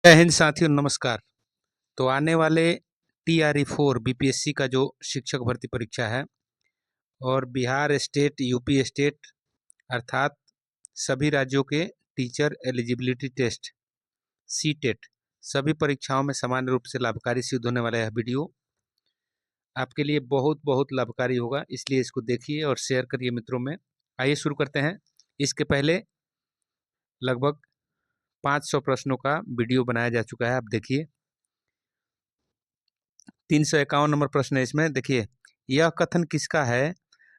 जय हिंद साथियों, नमस्कार। तो आने वाले TRE 4 BPSC का जो शिक्षक भर्ती परीक्षा है और बिहार स्टेट, यूपी स्टेट अर्थात सभी राज्यों के टीचर एलिजिबिलिटी टेस्ट CTET सभी परीक्षाओं में समान रूप से लाभकारी सिद्ध होने वाला यह वीडियो आपके लिए बहुत बहुत लाभकारी होगा, इसलिए इसको देखिए और शेयर करिए मित्रों में। आइए शुरू करते हैं। इसके पहले लगभग 500 प्रश्नों का वीडियो बनाया जा चुका है, आप देखिए। 351 नंबर प्रश्न है इसमें। देखिए, यह कथन किसका है?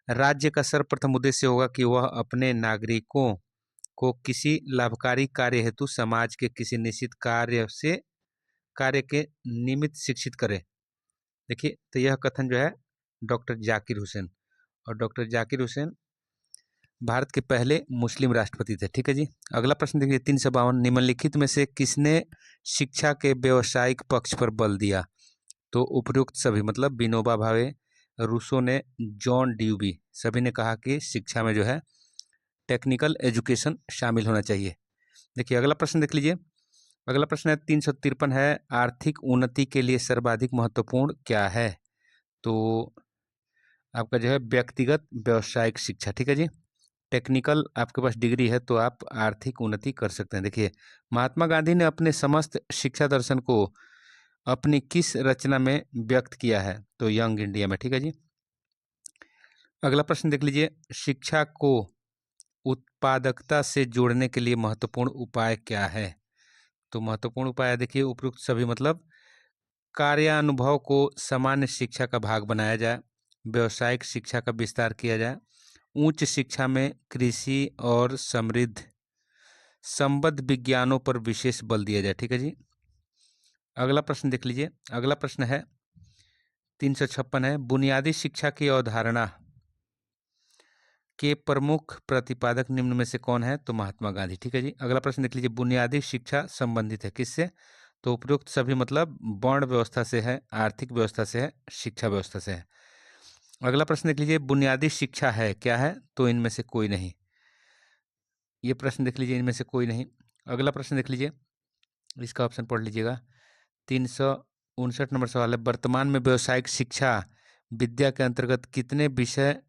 राज्य का सर्वप्रथम उद्देश्य होगा कि वह अपने नागरिकों को किसी लाभकारी कार्य हेतु समाज के किसी निश्चित कार्य के निमित्त शिक्षित करे। देखिए, तो यह कथन जो है डॉक्टर जाकिर हुसैन, और डॉक्टर जाकिर हुसैन भारत के पहले मुस्लिम राष्ट्रपति थे। ठीक है जी। अगला प्रश्न देखिए, 352। निम्नलिखित में से किसने शिक्षा के व्यवसायिक पक्ष पर बल दिया? तो उपयुक्त सभी, मतलब विनोबा भावे, रूसो ने, जॉन ड्यूबी, सभी ने कहा कि शिक्षा में जो है टेक्निकल एजुकेशन शामिल होना चाहिए। देखिए, अगला प्रश्न देख लीजिए। अगला प्रश्न है 353 है, आर्थिक उन्नति के लिए सर्वाधिक महत्वपूर्ण क्या है? तो आपका जो है व्यक्तिगत व्यवसायिक शिक्षा। ठीक है जी। टेक्निकल आपके पास डिग्री है तो आप आर्थिक उन्नति कर सकते हैं। देखिए, महात्मा गांधी ने अपने समस्त शिक्षा दर्शन को अपनी किस रचना में व्यक्त किया है? तो यंग इंडिया में। ठीक है जी। अगला प्रश्न देख लीजिए, शिक्षा को उत्पादकता से जोड़ने के लिए महत्वपूर्ण उपाय क्या है? तो महत्वपूर्ण उपाय देखिए उपयुक्त सभी, मतलब कार्यानुभव को सामान्य शिक्षा का भाग बनाया जाए, व्यवसायिक शिक्षा का विस्तार किया जाए, उच्च शिक्षा में कृषि और समृद्ध संबद्ध विज्ञानों पर विशेष बल दिया जाए। ठीक है जी। अगला प्रश्न देख लीजिए। अगला प्रश्न है 356 है, बुनियादी शिक्षा की अवधारणा के प्रमुख प्रतिपादक निम्न में से कौन है? तो महात्मा गांधी। ठीक है जी। अगला प्रश्न देख लीजिए, बुनियादी शिक्षा संबंधित है किससे? तो उपयुक्त सभी, मतलब वर्ण व्यवस्था से है, आर्थिक व्यवस्था से है, शिक्षा व्यवस्था से है। अगला प्रश्न देख लीजिए, बुनियादी शिक्षा है क्या है? तो इनमें से कोई नहीं। ये प्रश्न देख लीजिए, इनमें से कोई नहीं। अगला प्रश्न देख लीजिए, इसका ऑप्शन पढ़ लीजिएगा। 359 नंबर सवाल है, वर्तमान में व्यावसायिक शिक्षा विद्या के अंतर्गत कितने विषय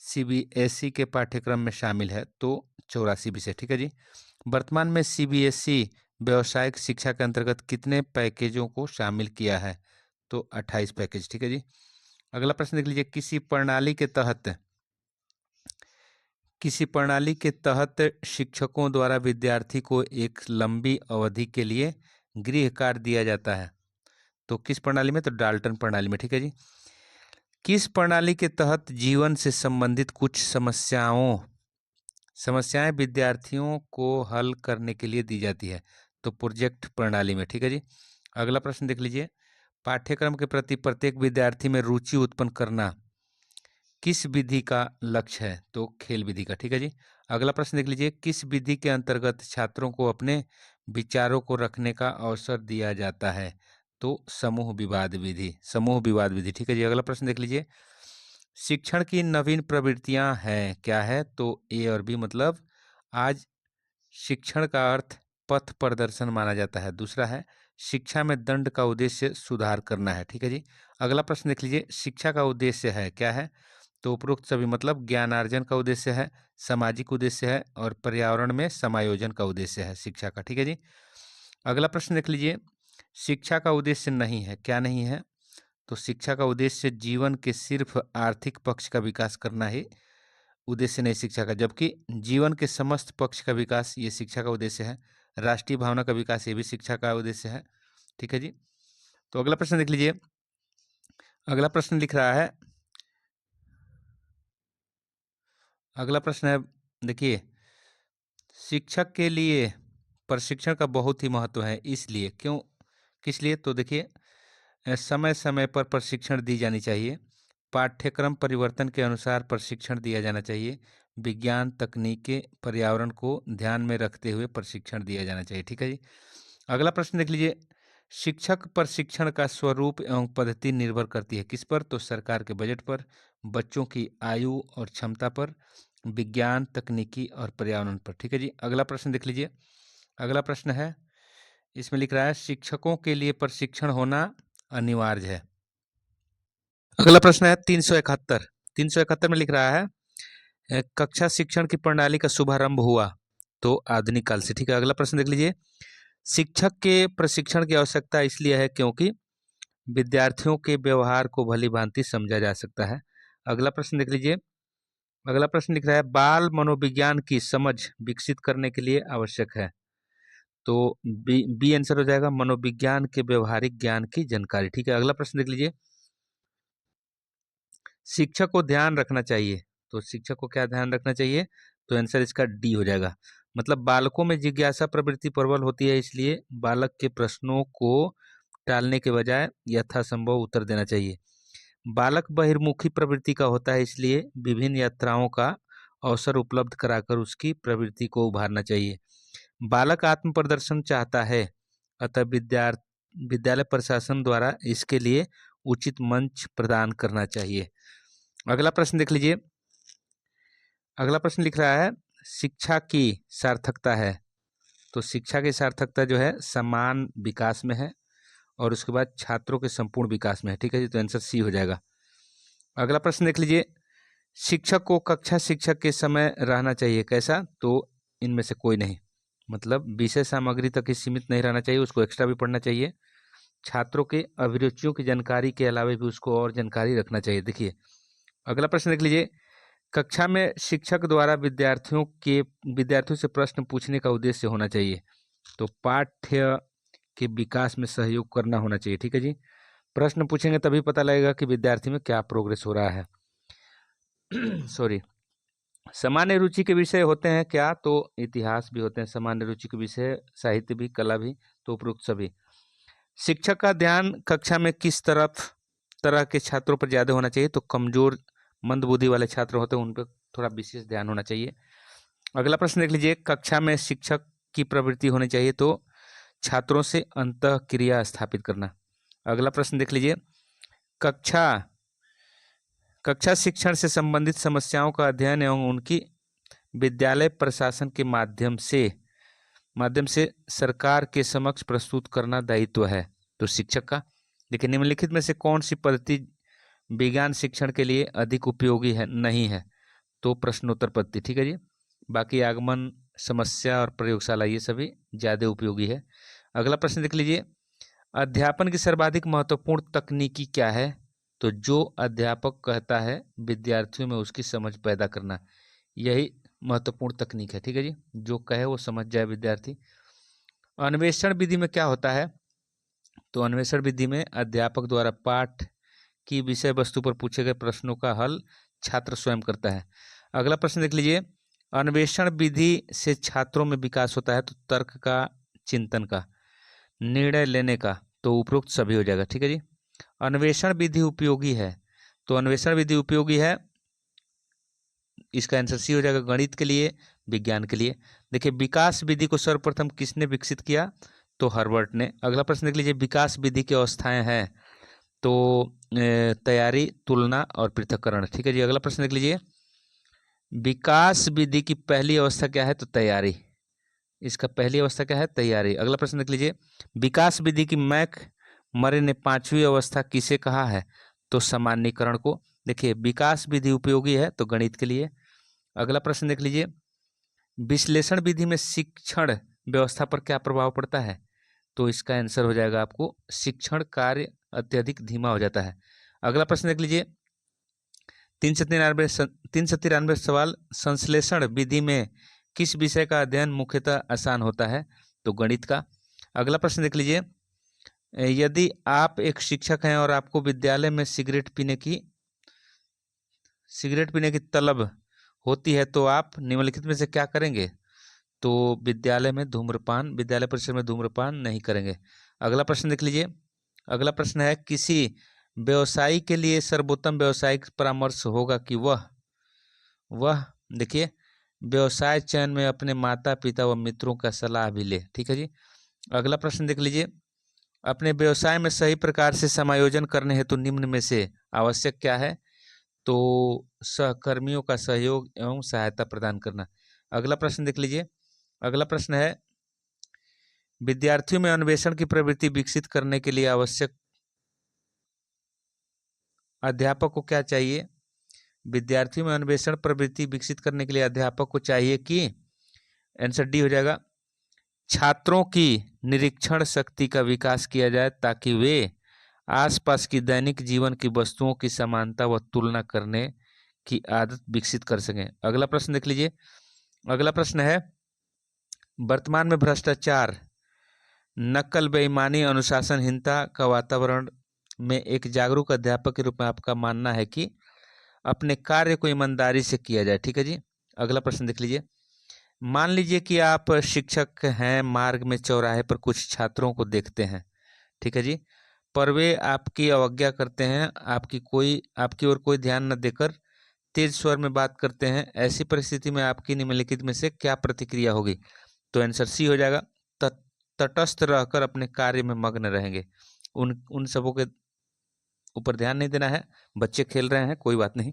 CBSE के पाठ्यक्रम में शामिल है? तो 84 विषय। ठीक है जी। वर्तमान में CBSE व्यावसायिक शिक्षा के अंतर्गत कितने पैकेजों को शामिल किया है? तो 28 पैकेज। ठीक है जी। अगला प्रश्न देख लीजिए, किसी प्रणाली के तहत शिक्षकों द्वारा विद्यार्थी को एक लंबी अवधि के लिए गृह कार्य दिया जाता है। तो किस प्रणाली में? तो डाल्टन प्रणाली में। ठीक है जी। किस प्रणाली के तहत जीवन से संबंधित कुछ समस्याएं विद्यार्थियों को हल करने के लिए दी जाती है? तो प्रोजेक्ट प्रणाली में। ठीक है जी। अगला प्रश्न देख लीजिए, पाठ्यक्रम के प्रति प्रत्येक विद्यार्थी में रुचि उत्पन्न करना किस विधि का लक्ष्य है? तो खेल विधि का। ठीक है जी। अगला प्रश्न देख लीजिए, किस विधि के अंतर्गत छात्रों को अपने विचारों को रखने का अवसर दिया जाता है? तो समूह विवाद विधि। ठीक है जी। अगला प्रश्न देख लीजिए, शिक्षण की नवीन प्रवृत्तियां हैं क्या है? तो A और B, मतलब आज शिक्षण का अर्थ पथ प्रदर्शन माना जाता है। दूसरा है, शिक्षा में दंड का उद्देश्य सुधार करना है। ठीक है जी। अगला प्रश्न देख लीजिए, शिक्षा का उद्देश्य है क्या है? तो उपरोक्त सभी, मतलब ज्ञानार्जन का उद्देश्य है, सामाजिक उद्देश्य है और पर्यावरण में समायोजन का उद्देश्य है शिक्षा का। ठीक है जी। अगला प्रश्न देख लीजिए, शिक्षा का उद्देश्य नहीं है क्या? नहीं है। तो शिक्षा का उद्देश्य जीवन के सिर्फ आर्थिक पक्ष का विकास करना ही उद्देश्य नहीं शिक्षा का, जबकि जीवन के समस्त पक्ष का विकास ये शिक्षा का उद्देश्य है। राष्ट्रीय भावना का विकास ये भी शिक्षा का उद्देश्य है। ठीक है जी। तो अगला प्रश्न देख लीजिए। अगला प्रश्न लिख रहा है, अगला प्रश्न है, देखिए, शिक्षक के लिए प्रशिक्षण का बहुत ही महत्व है, इसलिए क्यों, किस लिए? तो देखिए, समय समय पर प्रशिक्षण दी जानी चाहिए, पाठ्यक्रम परिवर्तन के अनुसार प्रशिक्षण दिया जाना चाहिए, विज्ञान तकनीकी पर्यावरण को ध्यान में रखते हुए प्रशिक्षण दिया जाना चाहिए। ठीक है जी। अगला प्रश्न देख लीजिए, शिक्षक प्रशिक्षण का स्वरूप एवं पद्धति निर्भर करती है किस पर? तो सरकार के बजट पर, बच्चों की आयु और क्षमता पर, विज्ञान तकनीकी और पर्यावरण पर। ठीक है जी। अगला प्रश्न देख लीजिए। अगला प्रश्न है इसमें लिख रहा है शिक्षकों के लिए प्रशिक्षण होना अनिवार्य है। अगला प्रश्न है 371। 371 में लिख रहा है कक्षा शिक्षण की प्रणाली का शुभारंभ हुआ तो आधुनिक काल से। ठीक है, अगला प्रश्न देख लीजिए। शिक्षक के प्रशिक्षण की आवश्यकता इसलिए है क्योंकि विद्यार्थियों के व्यवहार को भली भांति समझा जा सकता है। अगला प्रश्न देख लीजिए। अगला प्रश्न लिख रहा है बाल मनोविज्ञान की समझ विकसित करने के लिए आवश्यक है। तो बी आंसर हो जाएगा, मनोविज्ञान के व्यवहारिक ज्ञान की जानकारी। ठीक है, अगला प्रश्न देख लीजिए। शिक्षक को ध्यान रखना चाहिए, तो शिक्षक को क्या ध्यान रखना चाहिए, तो आंसर इसका डी हो जाएगा। मतलब बालकों में जिज्ञासा प्रवृत्ति प्रबल होती है, इसलिए बालक के प्रश्नों को टालने के बजाय यथासंभव उत्तर देना चाहिए। बालक बहिर्मुखी प्रवृत्ति का होता है, इसलिए विभिन्न यात्राओं का अवसर उपलब्ध कराकर उसकी प्रवृत्ति को उभारना चाहिए। बालक आत्म प्रदर्शन चाहता है, अतः विद्यालय प्रशासन द्वारा इसके लिए उचित मंच प्रदान करना चाहिए। अगला प्रश्न देख लीजिए। अगला प्रश्न लिख रहा है शिक्षा की सार्थकता है, तो शिक्षा की सार्थकता जो है समान विकास में है और उसके बाद छात्रों के संपूर्ण विकास में है। ठीक है जी, तो आंसर सी हो जाएगा। अगला प्रश्न देख लीजिए। शिक्षक को कक्षा शिक्षक के समय रहना चाहिए कैसा, तो इनमें से कोई नहीं। मतलब विषय सामग्री तक ही सीमित नहीं रहना चाहिए, उसको एक्स्ट्रा भी पढ़ना चाहिए। छात्रों के अभिरुचियों की जानकारी के अलावा भी उसको और जानकारी रखना चाहिए। देखिए अगला प्रश्न देख लीजिए। कक्षा में शिक्षक द्वारा विद्यार्थियों से प्रश्न पूछने का उद्देश्य होना चाहिए, तो पाठ्य के विकास में सहयोग करना होना चाहिए। ठीक है जी, प्रश्न पूछेंगे तभी पता लगेगा कि विद्यार्थी में क्या प्रोग्रेस हो रहा है। सॉरी, सामान्य रुचि के विषय होते हैं क्या, तो इतिहास भी होते हैं सामान्य रुचि के विषय, साहित्य भी, कला भी, तो उपरोक्त सभी। शिक्षक का ध्यान कक्षा में किस तरह के छात्रों पर ज्यादा होना चाहिए, तो कमजोर मंदबुद्धि वाले छात्र होते हैं उन पर थोड़ा विशेष ध्यान होना चाहिए। अगला प्रश्न देख लीजिए। कक्षा में शिक्षक की प्रवृत्ति होनी चाहिए, तो छात्रों से अंतः क्रिया स्थापित करना। अगला प्रश्न देख लीजिए। कक्षा शिक्षण से संबंधित समस्याओं का अध्ययन एवं उनकी विद्यालय प्रशासन के माध्यम से सरकार के समक्ष प्रस्तुत करना दायित्व है, तो शिक्षक का। लेकिन निम्नलिखित में से कौन सी पद्धति विज्ञान शिक्षण के लिए अधिक उपयोगी है नहीं है, तो प्रश्नोत्तर पद्धति। ठीक है जी, बाकी आगमन, समस्या और प्रयोगशाला ये सभी ज्यादा उपयोगी है। अगला प्रश्न देख लीजिए। अध्यापन की सर्वाधिक महत्वपूर्ण तकनीकी क्या है, तो जो अध्यापक कहता है विद्यार्थियों में उसकी समझ पैदा करना, यही महत्वपूर्ण तकनीक है। ठीक है जी, जो कहे वो समझ जाए विद्यार्थी। अन्वेषण विधि में क्या होता है, तो अन्वेषण विधि में अध्यापक द्वारा पाठ की विषय वस्तु पर पूछे गए प्रश्नों का हल छात्र स्वयं करता है। अगला प्रश्न देख लीजिए। अन्वेषण विधि से छात्रों में विकास होता है, तो तर्क का, चिंतन का, निर्णय लेने का, तो उपरोक्त सभी हो जाएगा। ठीक है जी। अन्वेषण विधि उपयोगी है, तो अन्वेषण विधि उपयोगी है, इसका आंसर सी हो जाएगा, गणित के लिए, विज्ञान के लिए। देखिए विकास विधि को सर्वप्रथम किसने विकसित किया, तो हर्बर्ट ने। अगला प्रश्न देख लीजिए। विकास विधि की अवस्थाएं हैं, तो तैयारी, तुलना और पृथक्करण। ठीक है जी। अगला प्रश्न देख लीजिए। विकास विधि की पहली अवस्था क्या है, तो तैयारी। इसका पहली अवस्था क्या है, तैयारी। अगला प्रश्न देख लीजिए। विकास विधि की मैक मरे ने पांचवी अवस्था किसे कहा है, तो सामान्यीकरण को। देखिए विकास विधि उपयोगी है, तो गणित के लिए। अगला प्रश्न देख लीजिए। विश्लेषण विधि में शिक्षण व्यवस्था पर क्या प्रभाव पड़ता है, तो इसका आंसर हो जाएगा आपको, शिक्षण कार्य अत्यधिक धीमा हो जाता है। अगला प्रश्न देख लीजिए। 393 सवाल। संश्लेषण विधि में किस विषय का अध्ययन मुख्यतः आसान होता है, तो गणित का। अगला प्रश्न देख लीजिए। यदि आप एक शिक्षक हैं और आपको विद्यालय में सिगरेट पीने की तलब होती है, तो आप निम्नलिखित में से क्या करेंगे, तो विद्यालय परिसर में धूम्रपान नहीं करेंगे। अगला प्रश्न देख लीजिए। अगला प्रश्न है किसी व्यवसायी के लिए सर्वोत्तम व्यवसायिक परामर्श होगा कि वह देखिए व्यवसाय चयन में अपने माता पिता व मित्रों का सलाह भी ले। ठीक है जी। अगला प्रश्न देख लीजिए। अपने व्यवसाय में सही प्रकार से समायोजन करने हेतु निम्न में से आवश्यक क्या है, तो सहकर्मियों का सहयोग एवं सहायता प्रदान करना। अगला प्रश्न देख लीजिए। अगला प्रश्न है विद्यार्थियों में अन्वेषण की प्रवृत्ति विकसित करने के लिए आवश्यक अध्यापक को क्या चाहिए? विद्यार्थियों में अन्वेषण प्रवृत्ति विकसित करने के लिए अध्यापक को चाहिए कि, आंसर डी हो जाएगा, छात्रों की निरीक्षण शक्ति का विकास किया जाए ताकि वे आसपास की दैनिक जीवन की वस्तुओं की समानता व तुलना करने की आदत विकसित कर सकें। अगला प्रश्न देख लीजिए। अगला प्रश्न है, वर्तमान में भ्रष्टाचार, नकल, बेईमानी, अनुशासनहीनता का वातावरण में एक जागरूक अध्यापक के रूप में आपका मानना है कि अपने कार्य को ईमानदारी से किया जाए। ठीक है जी। अगला प्रश्न देख लीजिए। मान लीजिए कि आप शिक्षक हैं, मार्ग में चौराहे पर कुछ छात्रों को देखते हैं, ठीक है जी, पर वे आपकी अवज्ञा करते हैं, आपकी ओर कोई ध्यान न देकर तेज स्वर में बात करते हैं। ऐसी परिस्थिति में आपकी निम्नलिखित में से क्या प्रतिक्रिया होगी? तो आंसर सी हो जाएगा, तटस्थ रहकर अपने कार्य में मग्न रहेंगे। उन सबों के ऊपर ध्यान नहीं देना है, बच्चे खेल रहे हैं, कोई बात नहीं।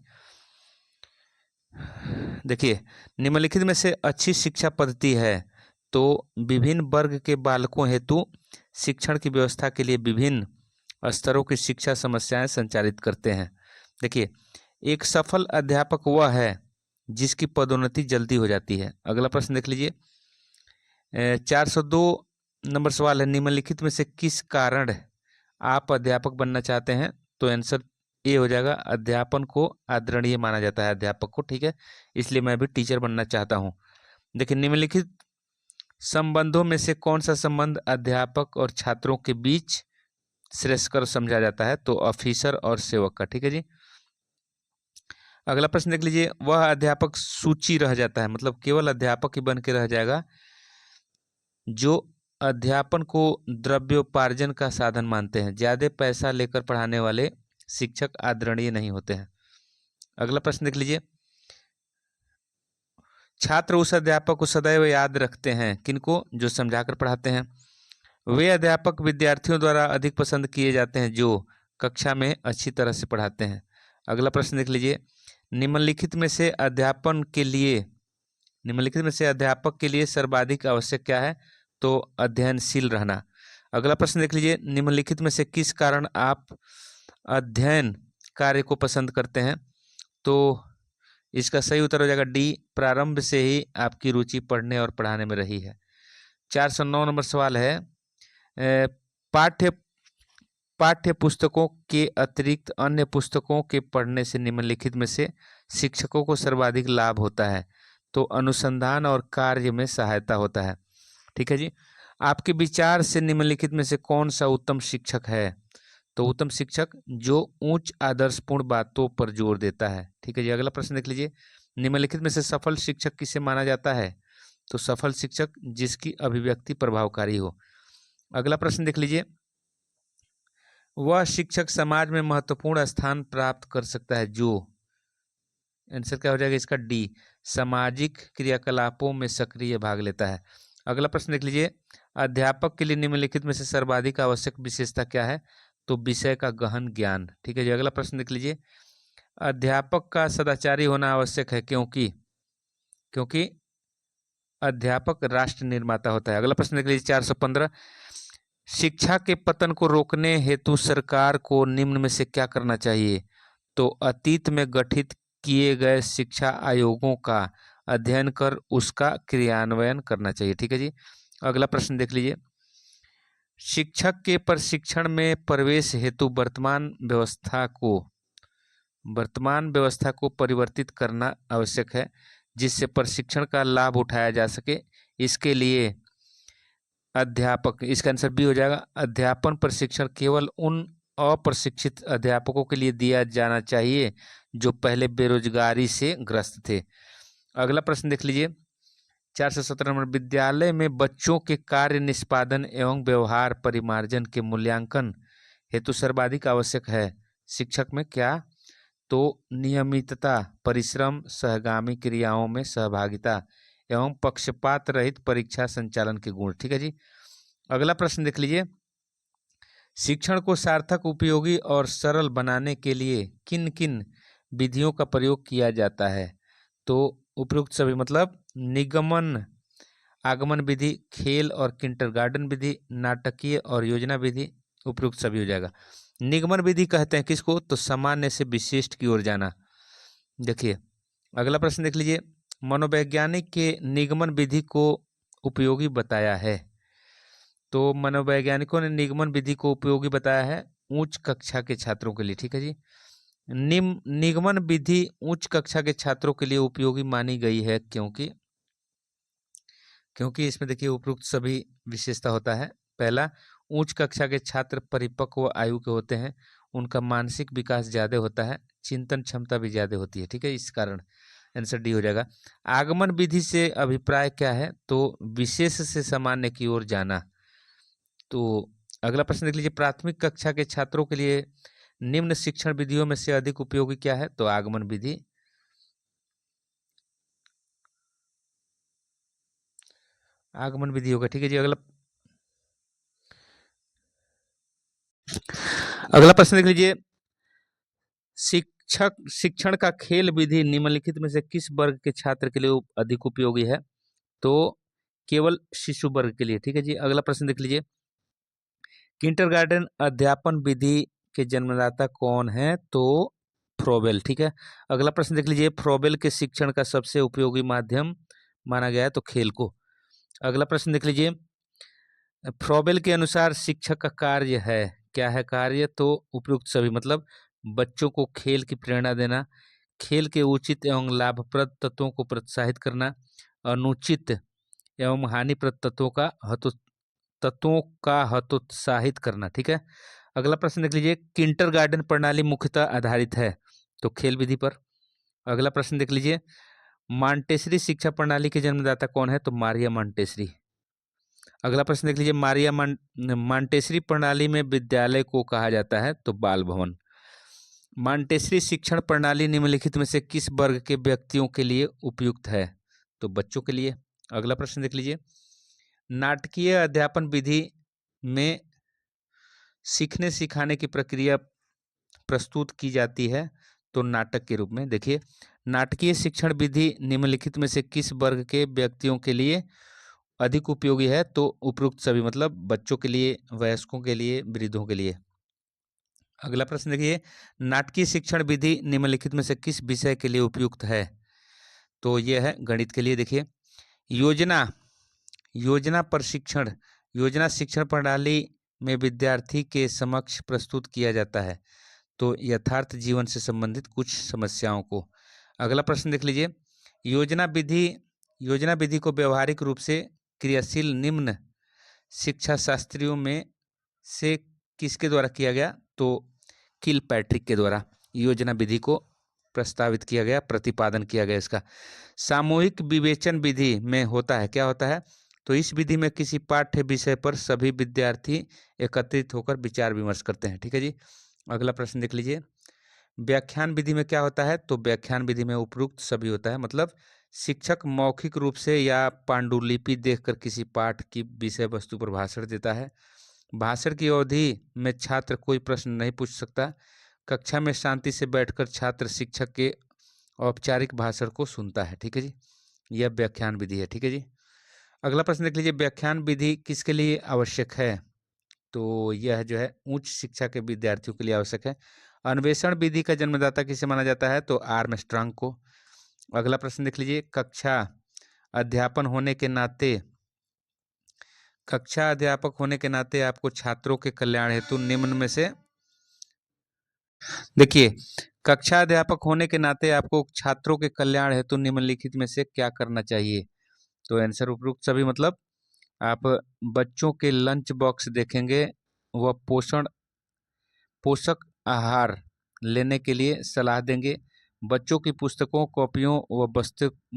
देखिए, निम्नलिखित में से अच्छी शिक्षा पद्धति है तो विभिन्न वर्ग के बालकों हेतु शिक्षण की व्यवस्था के लिए विभिन्न स्तरों की शिक्षा समस्याएं संचालित करते हैं। देखिए, एक सफल अध्यापक वह है जिसकी पदोन्नति जल्दी हो जाती है। अगला प्रश्न देख लीजिए। 402 नंबर सवाल है, निम्नलिखित में से किस कारण आप अध्यापक बनना चाहते हैं? तो आंसर ए हो जाएगा, अध्यापन को आदरणीय माना जाता है अध्यापक को, ठीक है, इसलिए मैं भी टीचर बनना चाहता हूँ। देखिए, निम्नलिखित संबंधों में से कौन सा संबंध अध्यापक और छात्रों के बीच श्रेयस्कर समझा जाता है? तो ऑफिसर और सेवक का। ठीक है जी। अगला प्रश्न देख लीजिए। वह अध्यापक सूची रह जाता है, मतलब केवल अध्यापक ही बन के रह जाएगा जो अध्यापन को द्रव्योपार्जन का साधन मानते हैं। ज्यादा पैसा लेकर पढ़ाने वाले शिक्षक आदरणीय नहीं होते हैं। अगला प्रश्न देख लीजिए। छात्र उस अध्यापक को सदैव याद रखते हैं, किनको? जो समझाकर पढ़ाते हैं। वे अध्यापक विद्यार्थियों द्वारा अधिक पसंद किए जाते हैं जो कक्षा में अच्छी तरह से पढ़ाते हैं। अगला प्रश्न देख लीजिए। निम्नलिखित में से अध्यापक के लिए सर्वाधिक आवश्यक क्या है? तो अध्ययनशील रहना। अगला प्रश्न देख लीजिए। निम्नलिखित में से किस कारण आप अध्ययन कार्य को पसंद करते हैं? तो इसका सही उत्तर हो जाएगा डी, प्रारंभ से ही आपकी रुचि पढ़ने और पढ़ाने में रही है। 409 नंबर सवाल है, पाठ्य पुस्तकों के अतिरिक्त अन्य पुस्तकों के पढ़ने से निम्नलिखित में से शिक्षकों को सर्वाधिक लाभ होता है? तो अनुसंधान और कार्य में सहायता होता है। ठीक है जी। आपके विचार से निम्नलिखित में से कौन सा उत्तम शिक्षक है? तो उत्तम शिक्षक जो उच्च आदर्शपूर्ण बातों पर जोर देता है। ठीक है जी। अगला प्रश्न देख लीजिए। निम्नलिखित में से सफल शिक्षक किसे माना जाता है? तो सफल शिक्षक जिसकी अभिव्यक्ति प्रभावकारी हो। अगला प्रश्न देख लीजिए। वह शिक्षक समाज में महत्वपूर्ण स्थान प्राप्त कर सकता है जो, आंसर क्या हो जाएगा इसका? डी, सामाजिक क्रियाकलापों में सक्रिय भाग लेता है। अगला प्रश्न देख लीजिए। अध्यापक के लिए निम्नलिखित में से सर्वाधिक आवश्यक विशेषता क्या है? तो विषय का गहन ज्ञान। ठीक है जी। अगला प्रश्न देख लीजिए। अध्यापक का सदाचारी होना आवश्यक है क्योंकि अध्यापक राष्ट्र निर्माता होता है। अगला प्रश्न देख लीजिए। 415, शिक्षा के पतन को रोकने हेतु सरकार को निम्न में से क्या करना चाहिए? तो अतीत में गठित किए गए शिक्षा आयोगों का अध्ययन कर उसका क्रियान्वयन करना चाहिए। ठीक है जी। अगला प्रश्न देख लीजिए। शिक्षक के प्रशिक्षण में प्रवेश हेतु वर्तमान व्यवस्था को परिवर्तित करना आवश्यक है जिससे प्रशिक्षण का लाभ उठाया जा सके। इसके लिए अध्यापक, इसका आंसर बी हो जाएगा, अध्यापन प्रशिक्षण केवल उन अप्रशिक्षित अध्यापकों के लिए दिया जाना चाहिए जो पहले बेरोजगारी से ग्रस्त थे। अगला प्रश्न देख लीजिए। 417 नंबर, विद्यालय में बच्चों के कार्य निष्पादन एवं व्यवहार परिमार्जन के मूल्यांकन हेतु सर्वाधिक आवश्यक है शिक्षक में क्या? तो नियमितता, परिश्रम, सहगामी क्रियाओं में सहभागिता एवं पक्षपात रहित परीक्षा संचालन के गुण। ठीक है जी। अगला प्रश्न देख लीजिए। शिक्षण को सार्थक, उपयोगी और सरल बनाने के लिए किन किन विधियों का प्रयोग किया जाता है? तो उपयुक्त सभी, मतलब निगमन आगमन विधि, खेल और किंडरगार्टन विधि, नाटकीय और योजना विधि, उपयुक्त सभी हो जाएगा। निगमन विधि कहते हैं किसको, तो सामान्य से विशिष्ट की ओर जाना। देखिए अगला प्रश्न देख लीजिए, मनोवैज्ञानिक के निगमन विधि को उपयोगी बताया है। तो मनोवैज्ञानिकों ने निगमन विधि को उपयोगी बताया है उच्च कक्षा के छात्रों के लिए। ठीक है जी, निगमन विधि उच्च कक्षा के छात्रों के लिए उपयोगी मानी गई है क्योंकि इसमें देखिए उपयुक्त सभी विशेषता होता है। पहला, उच्च कक्षा के छात्र परिपक्व आयु के होते हैं, उनका मानसिक विकास ज्यादा होता है, चिंतन क्षमता भी ज्यादा होती है। ठीक है, इस कारण आंसर डी हो जाएगा। आगमन विधि से अभिप्राय क्या है, तो विशेष से सामान्य की ओर जाना। तो अगला प्रश्न देख लीजिए, प्राथमिक कक्षा के छात्रों के लिए निम्न शिक्षण विधियों में से अधिक उपयोगी क्या है, तो आगमन विधि। आगमन विधि होगा। ठीक है जी, अगला प्रश्न देख लीजिए, शिक्षण का खेल विधि निम्नलिखित में से किस वर्ग के छात्र के लिए अधिक उपयोगी है, तो केवल शिशु वर्ग के लिए। ठीक है जी, अगला प्रश्न देख लीजिए, किंडरगार्टन अध्यापन विधि के जन्मदाता कौन है, तो फ्रोबेल। ठीक है, अगला प्रश्न देख लीजिए, फ्रोबेल के शिक्षण का सबसे उपयोगी माध्यम माना गया है, तो खेल को। अगला प्रश्न देख लीजिए, फ्रोबेल के अनुसार शिक्षक का कार्य है, क्या है कार्य, तो उपयुक्त सभी, मतलब बच्चों को खेल की प्रेरणा देना, खेल के उचित एवं लाभप्रद तत्वों को प्रोत्साहित करना, अनुचित एवं हानिप्रद तत्वों का हतोत्साहित करना। ठीक है, अगला प्रश्न देख लीजिए, किंडरगार्टन प्रणाली मुख्यतः आधारित है, तो खेल विधि पर। अगला प्रश्न देख लीजिए, मांटेसरी शिक्षा प्रणाली के जन्मदाता कौन है, तो मारिया मांटेसरी। अगला प्रश्न देख लीजिए, मांटेसरी प्रणाली में विद्यालय को कहा जाता है, तो बाल भवन। मांटेसरी शिक्षण प्रणाली निम्नलिखित में से किस वर्ग के व्यक्तियों के लिए उपयुक्त है, तो बच्चों के लिए। अगला प्रश्न देख लीजिए, नाटकीय अध्यापन विधि में सीखने सिखाने की प्रक्रिया प्रस्तुत की जाती है, तो नाटक के रूप में। देखिए, नाटकीय शिक्षण विधि निम्नलिखित में से किस वर्ग के व्यक्तियों के लिए अधिक उपयोगी है, तो उपयुक्त सभी, मतलब बच्चों के लिए, वयस्कों के लिए, वृद्धों के लिए। अगला प्रश्न देखिए, नाटकीय शिक्षण विधि निम्नलिखित में से किस विषय के लिए उपयुक्त है, तो यह है गणित के लिए। देखिए, योजना योजना प्रशिक्षण योजना शिक्षण प्रणाली में विद्यार्थी के समक्ष प्रस्तुत किया जाता है, तो यथार्थ जीवन से संबंधित कुछ समस्याओं को। अगला प्रश्न देख लीजिए, योजना विधि को व्यवहारिक रूप से क्रियाशील निम्न शिक्षा शास्त्रियों में से किसके द्वारा किया गया, तो किलपैट्रिक के द्वारा योजना विधि को प्रस्तावित किया गया, प्रतिपादन किया गया इसका। सामूहिक विवेचन विधि में होता है, क्या होता है, तो इस विधि में किसी पाठ्य विषय पर सभी विद्यार्थी एकत्रित होकर विचार विमर्श करते हैं। ठीक है जी, अगला प्रश्न देख लीजिए, व्याख्यान विधि में क्या होता है, तो व्याख्यान विधि में उपयुक्त सभी होता है, मतलब शिक्षक मौखिक रूप से या पांडुलिपि देखकर किसी पाठ की विषय वस्तु पर भाषण देता है। भाषण की अवधि में छात्र कोई प्रश्न नहीं पूछ सकता। कक्षा में शांति से बैठकर छात्र शिक्षक के औपचारिक भाषण को सुनता है। ठीक है जी, यह व्याख्यान विधि है। ठीक है जी, अगला प्रश्न देख लीजिए, व्याख्यान विधि किसके लिए आवश्यक है, तो यह जो है उच्च शिक्षा के विद्यार्थियों के लिए आवश्यक है। अन्वेषण विधि का जन्मदाता किसे माना जाता है, तो आर्मस्ट्रांग को। अगला प्रश्न देख लीजिए, अध्यापन होने के नाते कक्षा अध्यापक होने के नाते आपको छात्रों के कल्याण हेतु निम्न में से, देखिए, कक्षा अध्यापक होने के नाते आपको छात्रों के कल्याण हेतु निम्नलिखित में से क्या करना चाहिए, तो आंसर उपयुक्त सभी, मतलब आप बच्चों के लंच बॉक्स देखेंगे, वह पोषक आहार लेने के लिए सलाह देंगे, बच्चों की पुस्तकों, कॉपियों व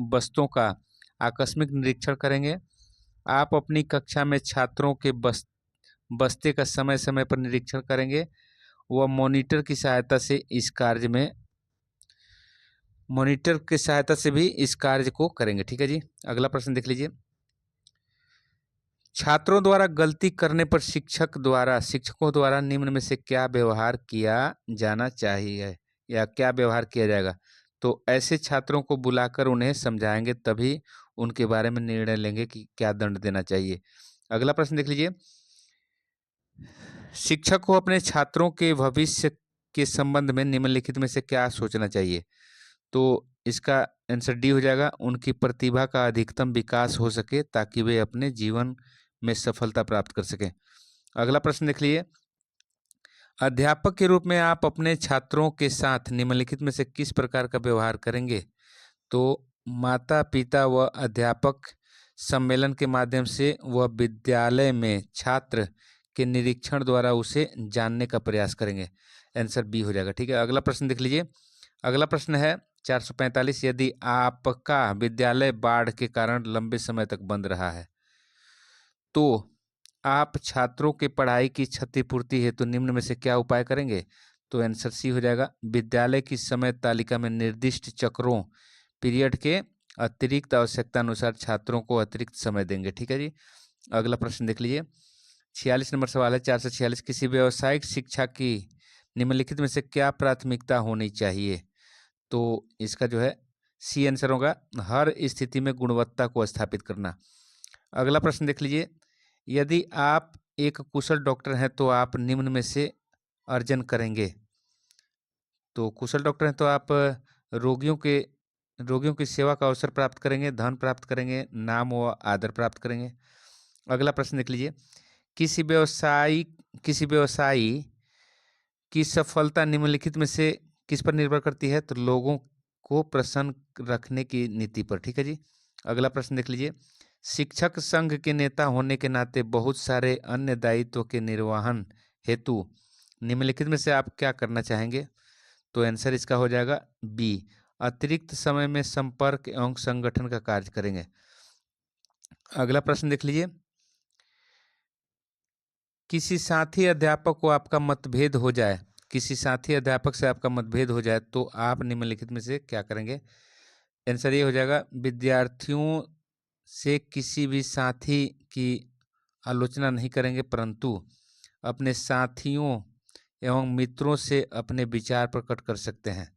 बस्तों का आकस्मिक निरीक्षण करेंगे। आप अपनी कक्षा में छात्रों के बस्ते का समय समय पर निरीक्षण करेंगे, वह मॉनिटर की सहायता भी इस कार्य को करेंगे। ठीक है जी, अगला प्रश्न देख लीजिए, छात्रों द्वारा गलती करने पर शिक्षकों द्वारा निम्न में से क्या व्यवहार किया जाना चाहिए या क्या व्यवहार किया जाएगा, तो ऐसे छात्रों को बुलाकर उन्हें समझाएंगे, तभी उनके बारे में निर्णय लेंगे कि क्या दंड देना चाहिए। अगला प्रश्न देख लीजिए, शिक्षक को अपने छात्रों के भविष्य के संबंध में निम्नलिखित में से क्या सोचना चाहिए? तो इसका आंसर डी हो जाएगा, उनकी प्रतिभा का अधिकतम विकास हो सके ताकि वे अपने जीवन में सफलता प्राप्त कर सकें। अगला प्रश्न देख लीजिए, अध्यापक के रूप में आप अपने छात्रों के साथ निम्नलिखित में से किस प्रकार का व्यवहार करेंगे? तो माता पिता व अध्यापक सम्मेलन के माध्यम से वह विद्यालय में छात्र के निरीक्षण द्वारा उसे जानने का प्रयास करेंगे। आंसर बी हो जाएगा। ठीक है, अगला प्रश्न देख लीजिए। अगला प्रश्न है 445, यदि आपका विद्यालय बाढ़ के कारण लंबे समय तक बंद रहा है तो आप छात्रों के पढ़ाई की क्षतिपूर्ति हेतु निम्न में से क्या उपाय करेंगे? तो आंसर सी हो जाएगा, विद्यालय की समय तालिका में निर्दिष्ट चक्रों पीरियड के अतिरिक्त आवश्यकता अनुसार छात्रों को अतिरिक्त समय देंगे। ठीक है जी। अगला प्रश्न देख लीजिए, 46 नंबर सवाल है 446, किसी व्यावसायिक शिक्षा की निम्नलिखित में से क्या प्राथमिकता होनी चाहिए? तो इसका जो है सी आंसर होगा, हर स्थिति में गुणवत्ता को स्थापित करना। अगला प्रश्न देख लीजिए, यदि आप एक कुशल डॉक्टर हैं तो आप निम्न में से अर्जन करेंगे। तो कुशल डॉक्टर हैं तो आप रोगियों के रोगियों की सेवा का अवसर प्राप्त करेंगे, धन प्राप्त करेंगे, नाम व आदर प्राप्त करेंगे। अगला प्रश्न देख लीजिए, किसी व्यवसायी की सफलता निम्नलिखित में से किस पर निर्भर करती है? तो लोगों को प्रसन्न रखने की नीति पर। ठीक है जी। अगला प्रश्न देख लीजिए, शिक्षक संघ के नेता होने के नाते बहुत सारे अन्य दायित्वों के निर्वहन हेतु निम्नलिखित में से आप क्या करना चाहेंगे? तो आंसर इसका हो जाएगा बी, अतिरिक्त समय में संपर्क एवं संगठन का कार्य करेंगे। अगला प्रश्न देख लीजिए, किसी साथी अध्यापक को आपका मतभेद हो जाए, किसी साथी अध्यापक से आपका मतभेद हो जाए तो आप निम्नलिखित में से क्या करेंगे? आंसर ये हो जाएगा, विद्यार्थियों से किसी भी साथी की आलोचना नहीं करेंगे परंतु अपने साथियों एवं मित्रों से अपने विचार प्रकट कर सकते हैं।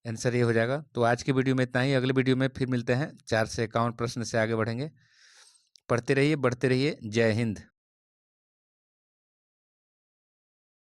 आंसर ये हो जाएगा। तो आज की वीडियो में इतना ही, अगले वीडियो में फिर मिलते हैं। 4 से 51 प्रश्न से आगे बढ़ेंगे। पढ़ते रहिए, बढ़ते रहिए। जय हिंद।